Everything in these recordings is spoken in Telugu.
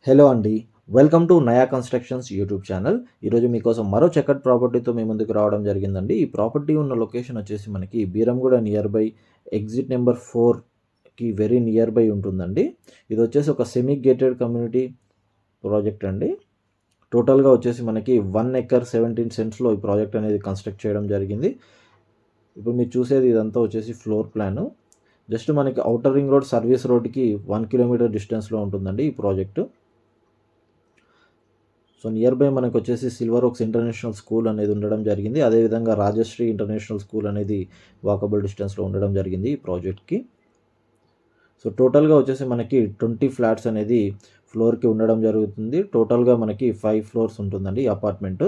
హలో అండి. వెల్కమ్ టు నయా కన్‌స్ట్రక్షన్స్ యూట్యూబ్ ఛానల్. ఈరోజు మీకోసం మరో చక్కటి ప్రాపర్టీతో మీ ముందుకు రావడం జరిగిందండి. ఈ ప్రాపర్టీ ఉన్న లొకేషన్ వచ్చేసి మనకి Beeramguda near by exit number 4కి వెరీ నియర్ బై ఉంటుందండి. ఇది వచ్చేసి ఒక సెమీ గేటెడ్ కమ్యూనిటీ ప్రాజెక్ట్ అండి. టోటల్‌గా వచ్చేసి మనకి 1 ఎకర్ 17 సెంట్స్‌లో ఈ ప్రాజెక్ట్ అనేది కన్‌స్ట్రక్ట్ చేయడం జరిగింది. ఇప్పుడు మీరు చూసేది ఇదంతా వచ్చేసి ఫ్లోర్ ప్లాను. జస్ట్ మనకి ఔటర్ రింగ్ రోడ్, సర్వీస్ రోడ్‌కి 1 కిలోమీటర్ డిస్టెన్స్‌లో ఉంటుందండి ఈ ప్రాజెక్టు. సో నియర్ బై మనకు వచ్చేసి సిల్వర్ ఓక్స్ ఇంటర్నేషనల్ స్కూల్ అనేది ఉండడం జరిగింది. అదేవిధంగా రాజశ్రీ ఇంటర్నేషనల్ స్కూల్ అనేది వాకబుల్ డిస్టెన్స్లో ఉండడం జరిగింది ఈ ప్రాజెక్ట్కి. సో టోటల్గా వచ్చేసి మనకి 20 ఫ్లాట్స్ అనేది ఫ్లోర్కి ఉండడం జరుగుతుంది. టోటల్గా మనకి 5 ఫ్లోర్స్ ఉంటుందండి ఈ అపార్ట్మెంట్.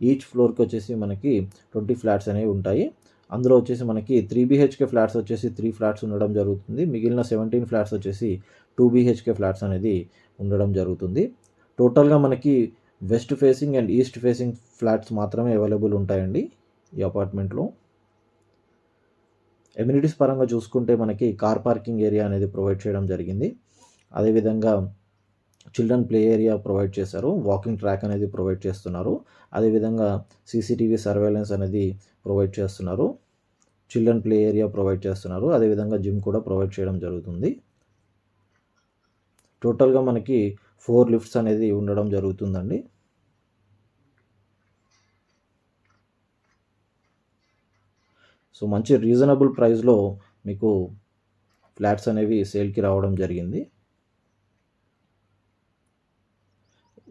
ఈచ్ ఫ్లోర్కి వచ్చేసి మనకి 20 ఫ్లాట్స్ అనేవి ఉంటాయి. అందులో వచ్చేసి మనకి 3 BHK ఫ్లాట్స్ వచ్చేసి 3 ఫ్లాట్స్ ఉండడం జరుగుతుంది. మిగిలిన 17 ఫ్లాట్స్ వచ్చేసి 2 BHK ఫ్లాట్స్ అనేది ఉండడం జరుగుతుంది. టోటల్గా మనకి west facing and east facing flats మాత్రమే అవైలబుల్ ఉంటాయండి ఈ అపార్ట్మెంట్లో. ఎమ్యూనిటీస్ పరంగా చూసుకుంటే మనకి కార్ పార్కింగ్ ఏరియా అనేది ప్రొవైడ్ చేయడం జరిగింది. అదేవిధంగా చిల్డ్రన్ ప్లే ఏరియా ప్రొవైడ్ చేశారు. వాకింగ్ ట్రాక్ అనేది ప్రొవైడ్ చేస్తున్నారు. అదేవిధంగా CCTV సర్వేలెన్స్ అనేది ప్రొవైడ్ చేస్తున్నారు. చిల్డ్రన్ ప్లే ఏరియా ప్రొవైడ్ చేస్తున్నారు. అదేవిధంగా జిమ్ కూడా ప్రొవైడ్ చేయడం జరుగుతుంది. టోటల్గా మనకి 4 లిఫ్ట్స్ అనేది ఉండడం జరుగుతుందండి. సో మంచి రీజనబుల్ ప్రైస్లో మీకు ఫ్లాట్స్ అనేవి సేల్కి రావడం జరిగింది.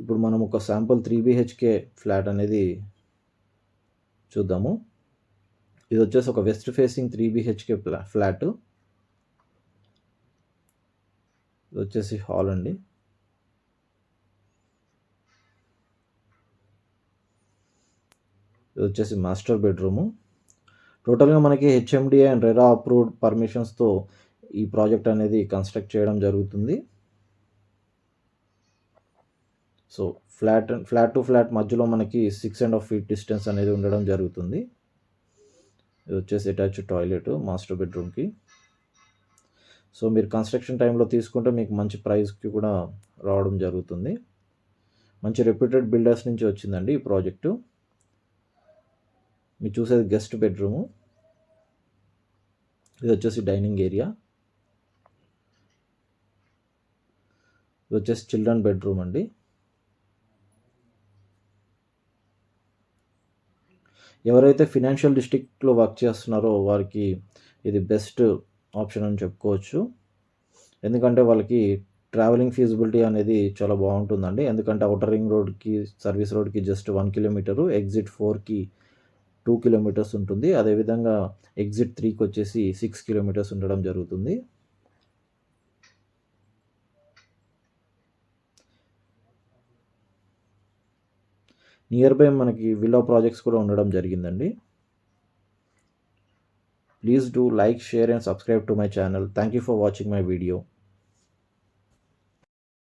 ఇప్పుడు మనం ఒక శాంపుల్ 3 BHK ఫ్లాట్ అనేది చూద్దాము. ఇది వచ్చేసి ఒక వెస్ట్ ఫేసింగ్ 3 BHK ఫ్లాట్. ఇది వచ్చేసి హాల్ అండి. ఇది వచ్చేసి మాస్టర్ బెడ్రూము. టోటల్గా మనకి HMDA అండ్ రెరా అప్రూవ్డ్ పర్మిషన్స్తో ఈ ప్రాజెక్ట్ అనేది కన్స్ట్రక్ట్ చేయడం జరుగుతుంది. సో ఫ్లాట్ టు ఫ్లాట్ మధ్యలో మనకి 6.5 feet డిస్టెన్స్ అనేది ఉండడం జరుగుతుంది. ఇది వచ్చేసి అటాచ్డ్ టాయిలెట్ మాస్టర్ బెడ్రూమ్కి. సో మీరు కన్స్ట్రక్షన్ టైంలో తీసుకుంటే మీకు మంచి ప్రైస్కి కూడా రావడం జరుగుతుంది. మంచి రెప్యూటెడ్ బిల్డర్స్ నుంచి వచ్చిందండి ఈ ప్రాజెక్టు. మీరు చూసేది గెస్ట్ బెడ్రూము. ఇది వచ్చేసి డైనింగ్ ఏరియా. ఇది వచ్చేసి చిల్డ్రన్ బెడ్రూమ్ అండి. ఎవరైతే ఫినాన్షియల్ డిస్ట్రిక్ట్లో వర్క్ చేస్తున్నారో వారికి ఇది బెస్ట్ ఆప్షన్ అని చెప్పుకోవచ్చు. ఎందుకంటే వాళ్ళకి ట్రావెలింగ్ ఫీజిబిలిటీ అనేది చాలా బాగుంటుందండి. ఎందుకంటే ఔటర్ రింగ్ రోడ్కి, సర్వీస్ రోడ్కి జస్ట్ 1 కిలోమీటరు, ఎగ్జిట్ 4కి 2 కిలోమీటర్స్ ఉంటుంది. అదేవిధంగా ఎగ్జిట్ 3కి వచ్చేసి 6 కిలోమీటర్స్ ఉండడం జరుగుతుంది. నియర్ బై మనకి విల్లా ప్రాజెక్ట్స్ కూడా ఉండడం జరిగిందండి. Please do like, share and subscribe to my channel. Thank you for watching my video.